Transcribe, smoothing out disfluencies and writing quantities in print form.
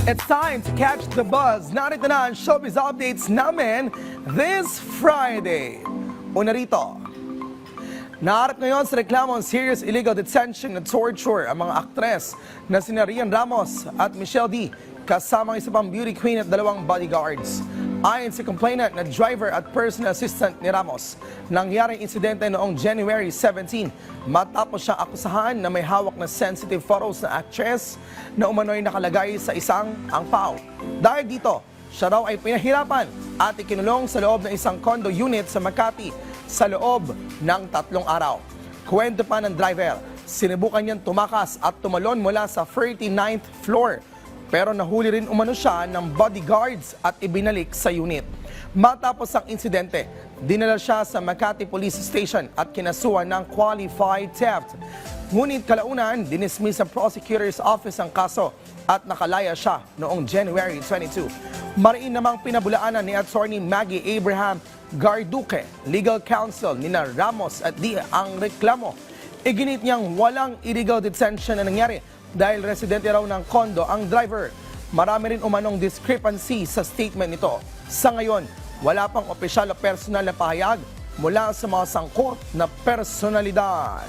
It's time to catch the buzz. Narito na ang showbiz updates namin this Friday. Una rito, naharap ngayon sa reklamo ang serious illegal detention at torture ang mga aktres na sina Rian Ramos at Michelle D kasama ang isa pang beauty queen at dalawang bodyguards. Ayon sa complainant na driver at personal assistant ni Ramos, nangyaring insidente noong January 17 matapos siya akusahan na may hawak na sensitive photos na actress na umano'y nakalagay sa isang angpaw. Dahil dito, siya raw ay pinahirapan at ikinulong sa loob ng isang condo unit sa Makati sa loob ng 3 araw. Kwento pa ng driver, sinubukan niyang tumakas at tumalon mula sa 39th floor. Pero nahuli rin umano siya ng bodyguards at ibinalik sa unit. Matapos ang insidente, dinala siya sa Makati Police Station at kinasuhan ng qualified theft. Ngunit kalaunan, dinismiss ang prosecutor's office ang kaso at nakalaya siya noong January 22. Mariin namang pinabulaanan ni Attorney Maggie Abraham Garduque, legal counsel ni Ramos at D ang reklamo. Iginit niyang walang illegal detention na nangyari dahil residente raw ng kondo ang driver. Marami rin umanong discrepancy sa statement nito. Sa ngayon, wala pang opisyal o personal na pahayag mula sa mga sangkot na personalidad.